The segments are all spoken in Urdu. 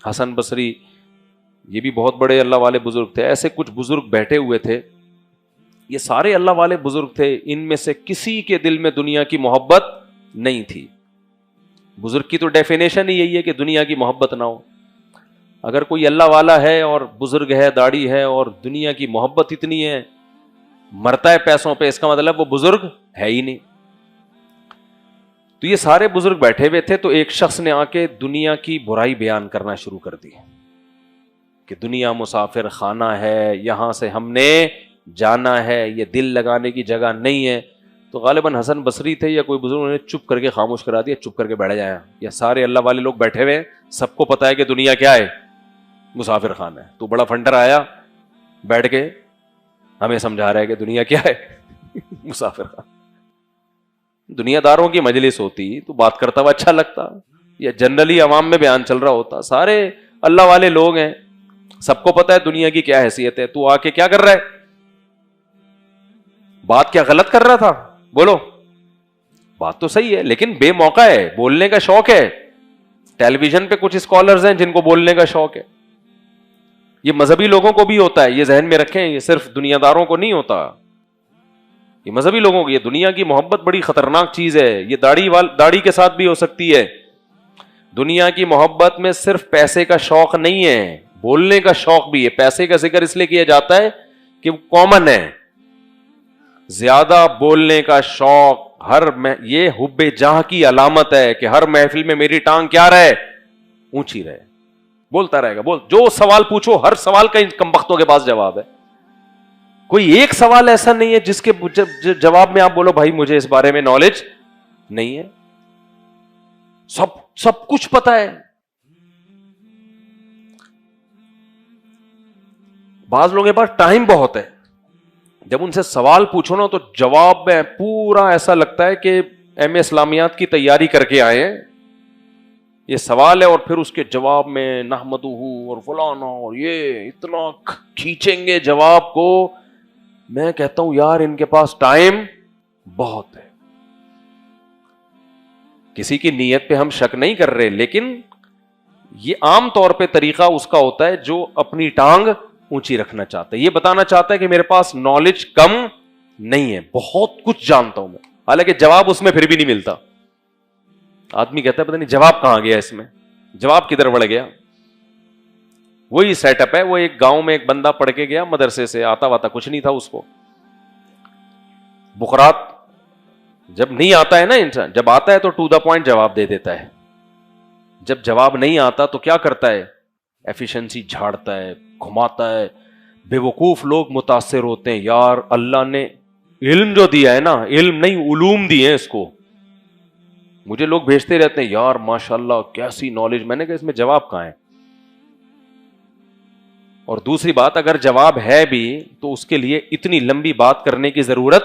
حسن بصری یہ بھی بہت بڑے اللہ والے بزرگ تھے. ایسے کچھ بزرگ بیٹھے ہوئے تھے, یہ سارے اللہ والے بزرگ تھے, ان میں سے کسی کے دل میں دنیا کی محبت نہیں تھی. بزرگ کی تو ڈیفینیشن ہی یہی ہے کہ دنیا کی محبت نہ ہو. اگر کوئی اللہ والا ہے اور بزرگ ہے, داڑھی ہے, اور دنیا کی محبت اتنی ہے, مرتا ہے پیسوں پہ, اس کا مطلب وہ بزرگ ہے ہی نہیں. تو یہ سارے بزرگ بیٹھے ہوئے تھے, تو ایک شخص نے آ کے دنیا کی برائی بیان کرنا شروع کر دی کہ دنیا مسافر خانہ ہے, یہاں سے ہم نے جانا ہے, یہ دل لگانے کی جگہ نہیں ہے. تو غالباً حسن بصری تھے یا کوئی بزرگ, نے چپ کر کے خاموش کرا دیا, چپ کر کے بیٹھ جایا. یا سارے اللہ والے لوگ بیٹھے ہوئے, سب کو پتا ہے کہ دنیا کیا ہے, مسافر خانہ ہے. تو بڑا فنڈر آیا بیٹھ کے ہمیں سمجھا رہا ہے کہ دنیا کیا ہے, مسافر خانہ. دنیا داروں کی مجلس ہوتی تو بات کرتا ہوا اچھا لگتا, یا جنرلی عوام میں بیان چل رہا ہوتا. سارے اللہ والے لوگ ہیں, سب کو پتا ہے دنیا کی کیا حیثیت ہے. تو آ کے کیا کر رہا ہے, بات کیا غلط کر رہا تھا؟ بولو. بات تو صحیح ہے لیکن بے موقع ہے, بولنے کا شوق ہے. ٹیلی ویژن پہ کچھ اسکالرز ہیں جن کو بولنے کا شوق ہے. یہ مذہبی لوگوں کو بھی ہوتا ہے, یہ ذہن میں رکھیں, یہ صرف دنیا داروں کو نہیں ہوتا, یہ مذہبی لوگوں کی. یہ دنیا کی محبت بڑی خطرناک چیز ہے. یہ داڑھی کے ساتھ بھی ہو سکتی ہے. دنیا کی محبت میں صرف پیسے کا شوق نہیں ہے, بولنے کا شوق بھی ہے. پیسے کا ذکر اس لیے کیا جاتا ہے کہ وہ کامن ہے. زیادہ بولنے کا شوق یہ حب جاہ کی علامت ہے کہ ہر محفل میں میری ٹانگ کیا رہے, اونچی رہے, بولتا رہے گا. جو سوال پوچھو ہر سوال کا ان کمبختوں کے پاس جواب ہے. کوئی ایک سوال ایسا نہیں ہے جس کے جواب میں آپ بولو بھائی مجھے اس بارے میں نالج نہیں ہے. سب کچھ پتا ہے. بعض لوگوں کے پاس ٹائم بہت ہے, جب ان سے سوال پوچھو نا تو جواب میں پورا ایسا لگتا ہے کہ ایم اے اسلامیات کی تیاری کر کے آئے ہیں. یہ سوال ہے اور پھر اس کے جواب میں نحمدہ اور فلانا, اور یہ اتنا کھینچیں گے جواب کو. میں کہتا ہوں یار ان کے پاس ٹائم بہت ہے. کسی کی نیت پہ ہم شک نہیں کر رہے, لیکن یہ عام طور پہ طریقہ اس کا ہوتا ہے جو اپنی ٹانگ اونچی رکھنا چاہتا ہے. یہ بتانا چاہتا ہے کہ میرے پاس نالج کم نہیں ہے, بہت کچھ جانتا ہوں میں. حالانکہ جواب اس میں پھر بھی نہیں ملتا. آدمی کہتا ہے پتہ نہیں جواب کہاں گیا, اس میں جواب کدھر بڑھ گیا. وہی سیٹ اپ ہے. وہ ایک گاؤں میں ایک بندہ پڑھ کے گیا مدرسے سے, آتا واتا کچھ نہیں تھا اس کو. بخارات جب نہیں آتا ہے نا انسان, جب آتا ہے تو ٹو دا پوائنٹ جواب دے دیتا ہے. جب جواب نہیں آتا تو کیا کرتا ہے, ایفیشنسی جھاڑتا ہے, گھماتا ہے. بے وقوف لوگ متاثر ہوتے ہیں, یار اللہ نے علم جو دیا ہے نا, علم نہیں علوم دیے ہیں اس کو. مجھے لوگ بھیجتے رہتے ہیں یار ماشاءاللہ کیسی نالج. میں نے کہا اس میں جواب کہاں ہے. اور دوسری بات, اگر جواب ہے بھی تو اس کے لیے اتنی لمبی بات کرنے کی ضرورت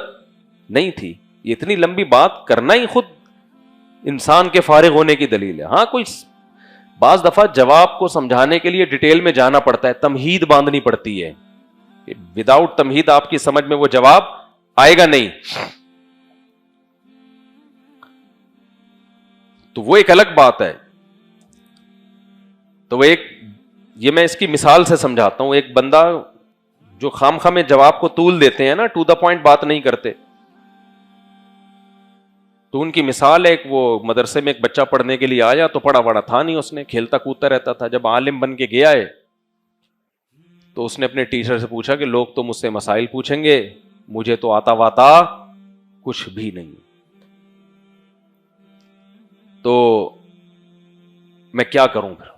نہیں تھی. اتنی لمبی بات کرنا ہی خود انسان کے فارغ ہونے کی دلیل ہے. ہاں کوئی بعض دفعہ جواب کو سمجھانے کے لیے ڈیٹیل میں جانا پڑتا ہے, تمہید باندھنی پڑتی ہے. وداؤٹ تمہید آپ کی سمجھ میں وہ جواب آئے گا نہیں. تو وہ ایک الگ بات ہے. تو وہ یہ میں اس کی مثال سے سمجھاتا ہوں. ایک بندہ جو خام خواہ میں جواب کو طول دیتے ہیں نا, ٹو دا پوائنٹ بات نہیں کرتے, تو ان کی مثال ہے, ایک وہ مدرسے میں ایک بچہ پڑھنے کے لیے آیا تو پڑھا بڑا تھا نہیں, اس نے کھیلتا کودتا رہتا تھا. جب عالم بن کے گیا ہے تو اس نے اپنے ٹیچر سے پوچھا کہ لوگ تو مجھ سے مسائل پوچھیں گے, مجھے تو آتا واتا کچھ بھی نہیں, تو میں کیا کروں پھر.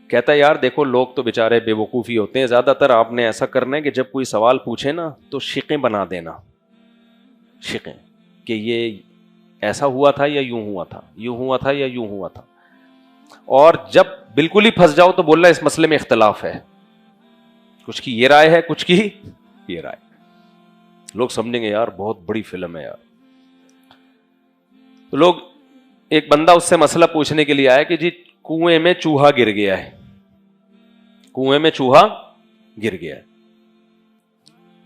کہتا ہے یار دیکھو لوگ تو بےچارے بے وقوفی ہوتے ہیں, زیادہ تر آپ نے ایسا کرنا ہے کہ جب کوئی سوال پوچھے نا تو شقیں بنا دینا, شقیں, کہ یہ ایسا ہوا تھا یا یوں ہوا تھا, یوں ہوا تھا یا یوں ہوا تھا. اور جب بالکل ہی پھنس جاؤ تو بولنا اس مسئلے میں اختلاف ہے, کچھ کی یہ رائے ہے, کچھ کی یہ رائے. لوگ سمجھیں گے یار بہت بڑی فلم ہے یار. تو لوگ, ایک بندہ اس سے مسئلہ پوچھنے کے لیے آیا کہ جی کنویں میں چوہا گر گیا ہے, کنویں میں چوہا گر گیا ہے,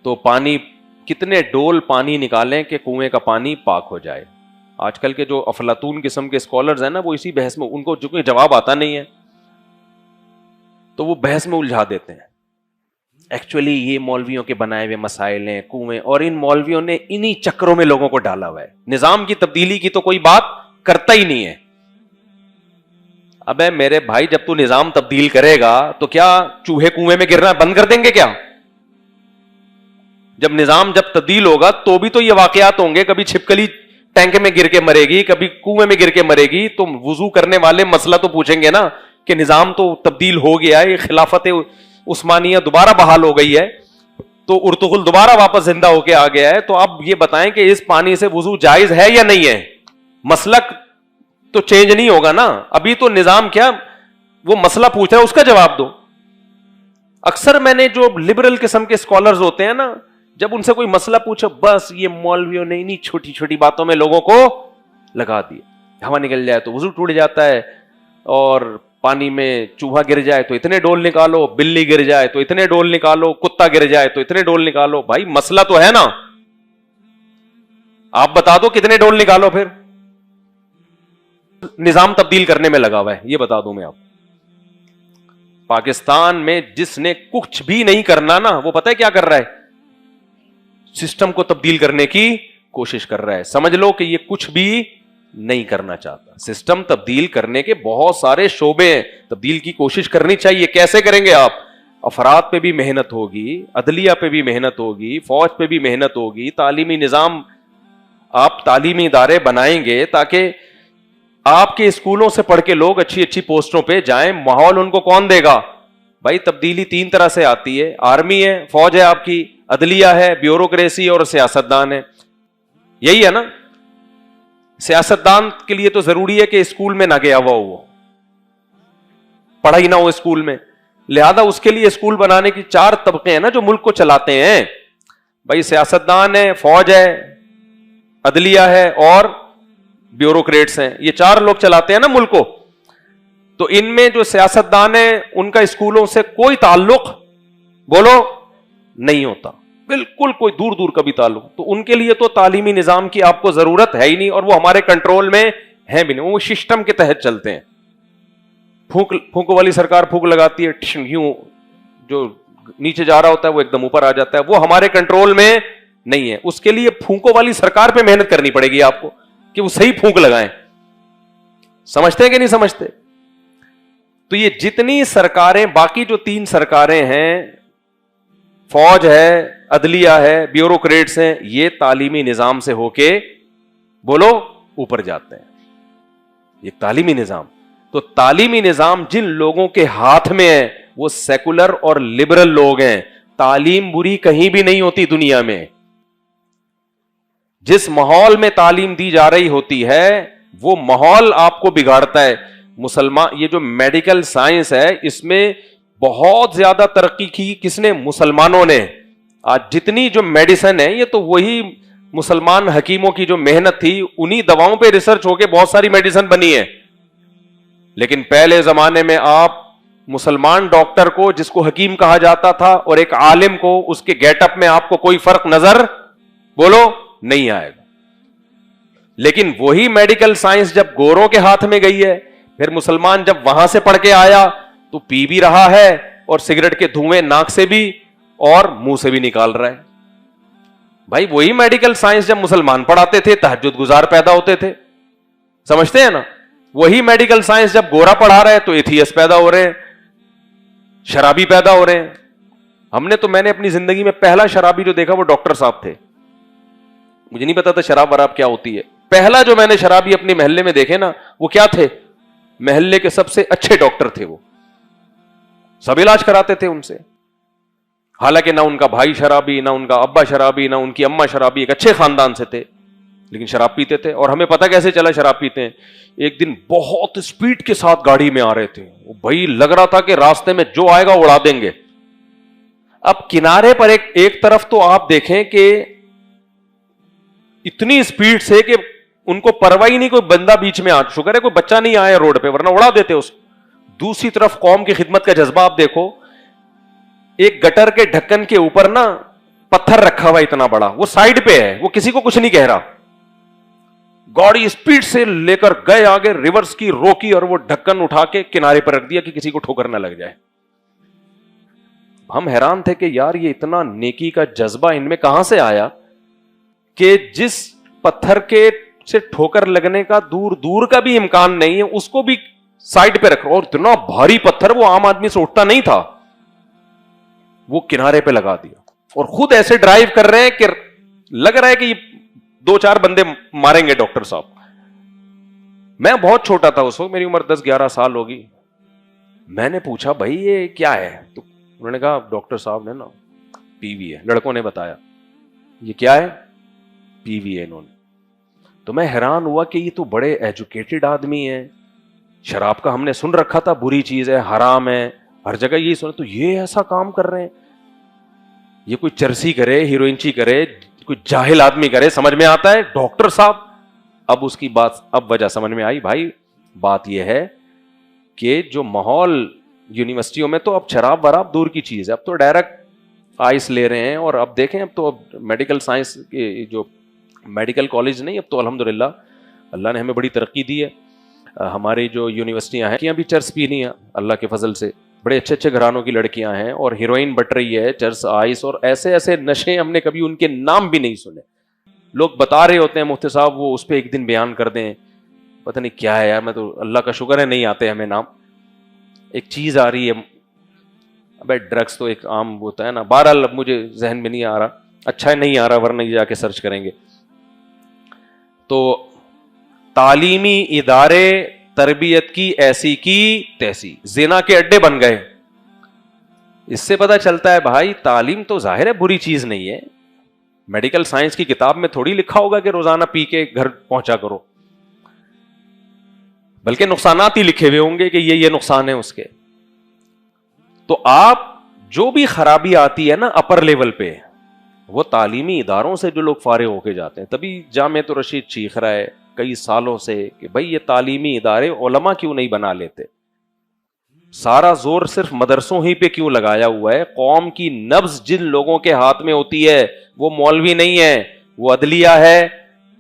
تو پانی کتنے ڈول پانی نکالیں کہ کنویں کا پانی پاک ہو جائے. آج کل کے جو افلاطون قسم کے اسکالرز ہیں نا, وہ اسی بحث میں, ان کو جو جواب آتا نہیں ہے, تو وہ بحث میں الجھا دیتے ہیں. ایکچولی یہ مولویوں کے بنائے ہوئے مسائل ہیں, کنویں, اور ان مولویوں نے انہی چکروں میں لوگوں کو ڈالا ہوا ہے. نظام کی تبدیلی کی تو کوئی بات کرتا ہی نہیں ہے. ابے میرے بھائی, جب تو نظام تبدیل کرے گا تو کیا چوہے کنویں میں گرنا بند کر دیں گے کیا؟ جب تبدیل ہوگا تو بھی تو یہ واقعات ہوں گے, کبھی چھپکلی ٹینک میں گر کے مرے گی, کبھی کنویں میں گر کے مرے گی. تو وضو کرنے والے مسئلہ تو پوچھیں گے نا کہ نظام تو تبدیل ہو گیا ہے, خلافت عثمانیہ دوبارہ بحال ہو گئی ہے, تو ارطغرل دوبارہ واپس زندہ ہو کے آ گیا ہے, تو اب یہ بتائیں کہ اس پانی سے وضو جائز ہے یا نہیں ہے؟ مسلک تو چینج نہیں ہوگا نا. ابھی تو نظام کیا وہ مسئلہ پوچھ رہا ہے, اس کا جواب دو. اکثر میں نے جو لبرل قسم کے اسکالرز ہوتے ہیں نا, جب ان سے کوئی مسئلہ پوچھو, بس یہ مولویوں نے انہی چھوٹی چھوٹی باتوں میں لوگوں کو لگا دیا. ہوا نکل جائے تو وضو ٹوٹ جاتا ہے, اور پانی میں چوہا گر جائے تو اتنے ڈول نکالو, بلی گر جائے تو اتنے ڈول نکالو, کتا گر جائے تو اتنے ڈول نکالو. بھائی مسئلہ تو ہے نا, آپ بتا دو کتنے ڈول نکالو. پھر نظام تبدیل کرنے میں لگا ہوا ہے, یہ بتا دوں میں آپ. پاکستان میں جس نے کچھ بھی نہیں کرنا نا, وہ پتہ ہے کیا کر رہا ہے؟ سسٹم کو تبدیل کرنے کی کوشش کر رہا ہے. سمجھ لو کہ یہ کچھ بھی نہیں کرنا چاہتا. سسٹم تبدیل کرنے کے بہت سارے شعبے ہیں, تبدیل کی کوشش کرنی چاہیے. کیسے کریں گے آپ؟ افراد پہ بھی محنت ہوگی, عدلیہ پہ بھی محنت ہوگی, فوج پہ بھی محنت ہوگی, تعلیمی نظام, آپ تعلیمی ادارے بنائیں گے تاکہ آپ کے اسکولوں سے پڑھ کے لوگ اچھی اچھی پوسٹوں پہ جائیں. ماحول ان کو کون دے گا؟ بھائی تبدیلی 3 طرح سے آتی ہے, آرمی ہے, فوج ہے آپ کی, عدلیہ ہے, بیوروکریسی, اور سیاستدان ہے. یہی ہے نا. سیاستدان کے لیے تو ضروری ہے کہ اسکول میں نہ گیا ہوا ہو, وہ پڑھا ہی نہ ہو اسکول میں, لہذا اس کے لیے اسکول بنانے کی 4 طبقے ہیں نا جو ملک کو چلاتے ہیں. بھائی سیاستدان ہے, فوج ہے, عدلیہ ہے, اور بیوروکریٹس ہیں. یہ 4 لوگ چلاتے ہیں نا ملک کو. تو ان میں جو سیاستدان ہیں ان کا اسکولوں سے کوئی تعلق بولو نہیں ہوتا, بالکل کوئی دور دور کا بھی تعلق. تو ان کے لیے تو تعلیمی نظام کی آپ کو ضرورت ہے ہی نہیں, اور وہ ہمارے کنٹرول میں ہے بھی نہیں. وہ سسٹم کے تحت چلتے ہیں. پھونکو والی سرکار پھونک لگاتی ہے, یوں جو نیچے جا رہا ہوتا ہے وہ ایک دم اوپر آ جاتا ہے. وہ ہمارے کنٹرول میں نہیں ہے. اس کے لیے پھونکو والی سرکار پہ محنت کرنی پڑے گی آپ کو کہ وہ صحیح پھونک لگائیں. سمجھتے ہیں کہ نہیں سمجھتے؟ تو یہ جتنی سرکاریں, باقی جو 3 سرکاریں ہیں, فوج ہے, عدلیہ ہے, بیوروکریٹس ہیں, یہ تعلیمی نظام سے ہو کے بولو اوپر جاتے ہیں. یہ تعلیمی نظام. تو تعلیمی نظام جن لوگوں کے ہاتھ میں ہے وہ سیکولر اور لبرل لوگ ہیں. تعلیم بری کہیں بھی نہیں ہوتی دنیا میں. جس ماحول میں تعلیم دی جا رہی ہوتی ہے وہ ماحول آپ کو بگاڑتا ہے. مسلمان, یہ جو میڈیکل سائنس ہے اس میں بہت زیادہ ترقی کی کس نے؟ مسلمانوں نے. آج جتنی جو میڈیسن ہے یہ تو وہی مسلمان حکیموں کی جو محنت تھی, انہی دواؤں پہ ریسرچ ہو کے بہت ساری میڈیسن بنی ہے. لیکن پہلے زمانے میں آپ مسلمان ڈاکٹر کو, جس کو حکیم کہا جاتا تھا, اور ایک عالم کو, اس کے گیٹ اپ میں آپ کو کوئی فرق نظر بولو نہیں آئے گا. لیکن وہی میڈیکل سائنس جب گوروں کے ہاتھ میں گئی ہے, پھر مسلمان جب وہاں سے پڑھ کے آیا تو پی بھی رہا ہے, اور سگریٹ کے دھوئیں ناک سے بھی اور منہ سے بھی نکال رہا ہے. بھائی وہی میڈیکل سائنس جب مسلمان پڑھاتے تھے تہجد گزار پیدا ہوتے تھے. سمجھتے ہیں نا؟ وہی میڈیکل سائنس جب گورا پڑھا رہا ہے تو ایتھیسٹ پیدا ہو رہے ہیں, شرابی پیدا ہو رہے ہیں. میں نے اپنی زندگی میں پہلا شرابی جو دیکھا وہ ڈاکٹر صاحب تھے. مجھے نہیں پتا تھا شراب وراب کیا ہوتی ہے. پہلا جو میں نے شرابی اپنے محلے میں دیکھے نا, وہ کیا تھے؟ محلے کے سب سے اچھے ڈاکٹر تھے. وہ سب علاج کراتے تھے ان سے. حالانکہ نہ ان کا بھائی شرابی, نہ ان کا ابا شرابی, نہ ان کی اماں شرابی, ایک اچھے خاندان سے تھے, لیکن شراب پیتے تھے. اور ہمیں پتا کیسے چلا شراب پیتے ہیں؟ ایک دن بہت اسپیڈ کے ساتھ گاڑی میں آ رہے تھے. بھائی لگ رہا تھا کہ راستے میں جو آئے گا اڑا دیں گے. اب کنارے پر ایک طرف تو آپ دیکھیں کہ اتنی اسپیڈ سے کہ ان کو پرواہ ہی نہیں, کوئی بندہ بیچ میں آ, شکر ہے کوئی بچہ نہیں آیا روڈ پہ, ورنہ اڑا دیتے اس. دوسری طرف قوم کی خدمت کا جذبہ آپ دیکھو. ایک گٹر کے ڈھکن کے اوپر نا پتھر رکھا ہوا اتنا بڑا, وہ سائڈ پہ ہے, وہ کسی کو کچھ نہیں کہہ رہا. گاڑی اسپیڈ سے لے کر گئے آگے, ریورس کی, روکی, اور وہ ڈھکن اٹھا کے کنارے پر رکھ دیا کہ کسی کو ٹھوکر نہ لگ جائے. ہم حیران تھے کہ یار یہ اتنا نیکی کا جذبہ ان میں کہاں سے آیا کہ جس پتھر کے سے ٹھوکر لگنے کا دور دور کا بھی امکان نہیں ہے اس کو بھی سائڈ پہ رکھو, اور اتنا بھاری پتھر وہ عام آدمی سے اٹھتا نہیں تھا, وہ کنارے پہ لگا دیا اور خود ایسے ڈرائیو کر رہے ہیں کہ لگ رہا ہے کہ یہ 2-4 بندے ماریں گے ڈاکٹر صاحب. میں بہت چھوٹا تھا اس وقت, میری عمر 10-11 سال ہوگی. میں نے پوچھا بھائی یہ کیا ہے, تو انہوں نے کہا ڈاکٹر صاحب نے نا پی وی ہے, لڑکوں نے بتایا یہ کیا ہے, پی وی ہے انہوں نے. تو میں حیران ہوا کہ یہ تو بڑے ایجوکیٹڈ آدمی ہیں, شراب کا ہم نے سن رکھا تھا بری چیز ہے, حرام ہے, ہر جگہ یہی سن, تو یہ ایسا کام کر رہے ہیں. یہ کوئی چرسی کرے, ہیروئنچی کرے, کوئی جاہل آدمی کرے, سمجھ میں آتا ہے ڈاکٹر صاحب. اب اس کی بات, اب وجہ سمجھ میں آئی. بھائی بات یہ ہے کہ جو ماحول یونیورسٹیوں میں, تو اب شراب وراب دور کی چیز ہے, اب تو ڈائریکٹ آئس لے رہے ہیں. اور اب دیکھیں, اب تو میڈیکل سائنس کے جو میڈیکل کالج نہیں, اب تو الحمدللہ اللہ نے ہمیں بڑی ترقی دی ہے. ہماری جو یونیورسٹیاں ہیں بھی چرس پی نہیں ہیں اللہ کے فضل سے, بڑے اچھے اچھے گھرانوں کی لڑکیاں ہیں, اور ہیروئن بٹ رہی ہے, چرس, آئس, اور ایسے ایسے نشے ہم نے کبھی ان کے نام بھی نہیں سنے. لوگ بتا رہے ہوتے ہیں مفتی صاحب وہ اس پہ ایک دن بیان کر دیں, پتہ نہیں کیا ہے یار, میں تو اللہ کا شکر ہے نہیں آتے ہمیں نام. ایک چیز آ رہی ہے, ابے ڈرگس تو ایک عام ہوتا ہے نا, بہرحال اب مجھے ذہن میں نہیں آ رہا, اچھا نہیں آ رہا ورنہ یہ جا کے سرچ کریں گے. تو تعلیمی ادارے تربیت کی ایسی کی تیسی, زنا کے اڈے بن گئے. اس سے پتہ چلتا ہے بھائی تعلیم تو ظاہر ہے بری چیز نہیں ہے. میڈیکل سائنس کی کتاب میں تھوڑی لکھا ہوگا کہ روزانہ پی کے گھر پہنچا کرو, بلکہ نقصانات ہی لکھے ہوئے ہوں گے کہ یہ نقصان ہے اس کے. تو آپ جو بھی خرابی آتی ہے نا اپر لیول پہ, وہ تعلیمی اداروں سے جو لوگ فارغ ہو کے جاتے ہیں. تبھی جامعۃ الرشید چیخ رہا ہے کئی سالوں سے کہ بھئی یہ تعلیمی ادارے علماء کیوں نہیں بنا لیتے, سارا زور صرف مدرسوں ہی پہ کیوں لگایا ہوا ہے. قوم کی نبض جن لوگوں کے ہاتھ میں ہوتی ہے وہ مولوی نہیں ہے, وہ عدلیہ ہے,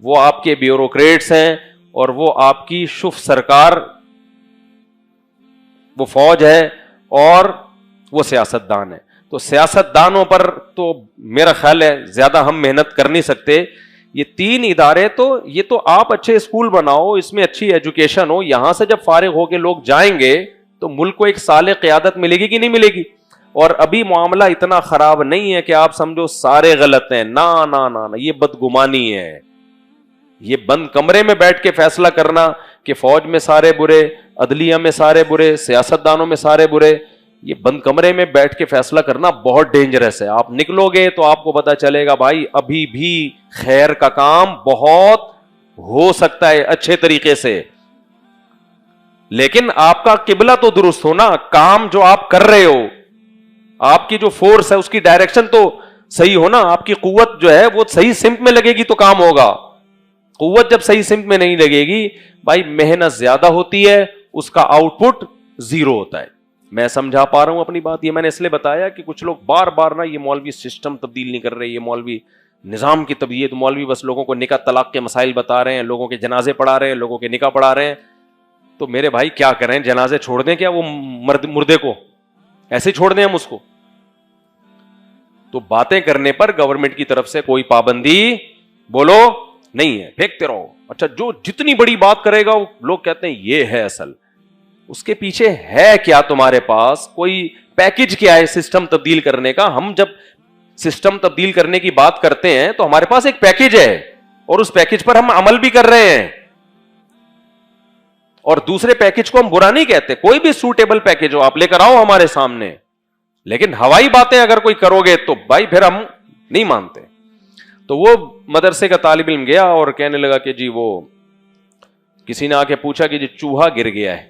وہ آپ کے بیوروکریٹس ہیں, اور وہ آپ کی شف سرکار, وہ فوج ہے, اور وہ سیاست دان ہے. تو سیاست دانوں پر تو میرا خیال ہے زیادہ ہم محنت کر نہیں سکتے. یہ 3 ادارے تو یہ تو آپ اچھے اسکول بناؤ, اس میں اچھی ایجوکیشن ہو, یہاں سے جب فارغ ہو کے لوگ جائیں گے تو ملک کو ایک صالح قیادت ملے گی کہ نہیں ملے گی. اور ابھی معاملہ اتنا خراب نہیں ہے کہ آپ سمجھو سارے غلط ہیں, نا نا نا نا, یہ بدگمانی ہے. یہ بند کمرے میں بیٹھ کے فیصلہ کرنا کہ فوج میں سارے برے, عدلیہ میں سارے برے, سیاست دانوں میں سارے برے, یہ بند کمرے میں بیٹھ کے فیصلہ کرنا بہت ڈینجرس ہے. آپ نکلو گے تو آپ کو پتا چلے گا بھائی ابھی بھی خیر کا کام بہت ہو سکتا ہے اچھے طریقے سے, لیکن آپ کا قبلہ تو درست ہو نا, کام جو آپ کر رہے ہو, آپ کی جو فورس ہے اس کی ڈائریکشن تو صحیح ہو نا, آپ کی قوت جو ہے وہ صحیح سمت میں لگے گی تو کام ہوگا. قوت جب صحیح سمت میں نہیں لگے گی بھائی, محنت زیادہ ہوتی ہے, اس کا آؤٹ پٹ زیرو ہوتا ہے. میں سمجھا پا رہا ہوں اپنی بات, یہ میں نے اس لیے بتایا کہ کچھ لوگ بار بار نا یہ مولوی سسٹم تبدیل نہیں کر رہے, یہ مولوی نظام کی تبدیل, مولوی بس لوگوں کو نکاح طلاق کے مسائل بتا رہے ہیں, لوگوں کے جنازے پڑھا رہے ہیں, لوگوں کے نکاح پڑھا رہے ہیں. تو میرے بھائی کیا کریں, جنازے چھوڑ دیں کیا وہ مردے کو, ایسے چھوڑ دیں ہم اس کو؟ تو باتیں کرنے پر گورنمنٹ کی طرف سے کوئی پابندی بولو نہیں ہے, پھینکتے رہو. اچھا جو جتنی بڑی بات کرے گا لوگ کہتے ہیں یہ ہے اصل, اس کے پیچھے ہے کیا تمہارے پاس, کوئی پیکج کیا ہے سسٹم تبدیل کرنے کا؟ ہم جب سسٹم تبدیل کرنے کی بات کرتے ہیں تو ہمارے پاس ایک پیکج ہے, اور اس پیکج پر ہم عمل بھی کر رہے ہیں, اور دوسرے پیکج کو ہم برا نہیں کہتے. کوئی بھی سوٹیبل پیکج ہو آپ لے کر آؤ ہمارے سامنے, لیکن ہوائی باتیں اگر کوئی کرو گے تو بھائی پھر ہم نہیں مانتے. تو وہ مدرسے کا طالب علم گیا اور کہنے لگا کہ جی وہ کسی نے آ کے پوچھا کہ جی چوہا گر گیا ہے,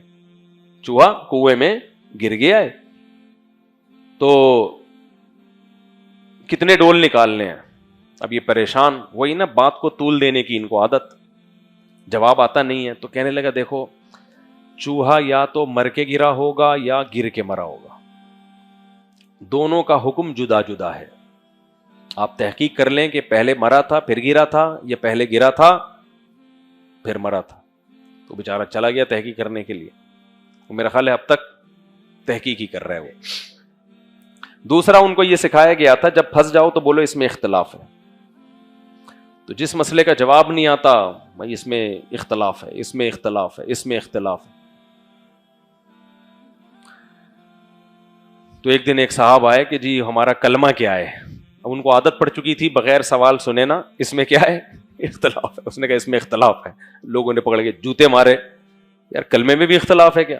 چوہا کنویں میں گر گیا ہے, تو کتنے ڈول نکالنے ہیں؟ اب یہ پریشان, وہی نا بات کو طول دینے کی ان کو عادت, جواب آتا نہیں ہے. تو کہنے لگا دیکھو چوہا یا تو مر کے گرا ہوگا یا گر کے مرا ہوگا, دونوں کا حکم جدا جدا ہے. آپ تحقیق کر لیں کہ پہلے مرا تھا پھر گرا تھا, یا پہلے گرا تھا پھر مرا تھا. تو بیچارہ چلا گیا تحقیق کرنے کے لیے, میرا خیال ہے اب تک تحقیق ہی کر رہا ہے وہ. دوسرا ان کو یہ سکھایا گیا تھا جب پھنس جاؤ تو بولو اس میں اختلاف ہے. تو جس مسئلے کا جواب نہیں آتا بھائی اس میں اختلاف ہے، اس میں اختلاف ہے، اس میں اختلاف ہے. تو ایک دن ایک صاحب آئے کہ جی ہمارا کلمہ کیا ہے. اب ان کو عادت پڑ چکی تھی بغیر سوال سنے نا اس میں کیا ہے اختلاف ہے. اس نے کہا اس میں اختلاف ہے. لوگوں نے پکڑ کے جوتے مارے، یار کلمے میں بھی اختلاف ہے کیا؟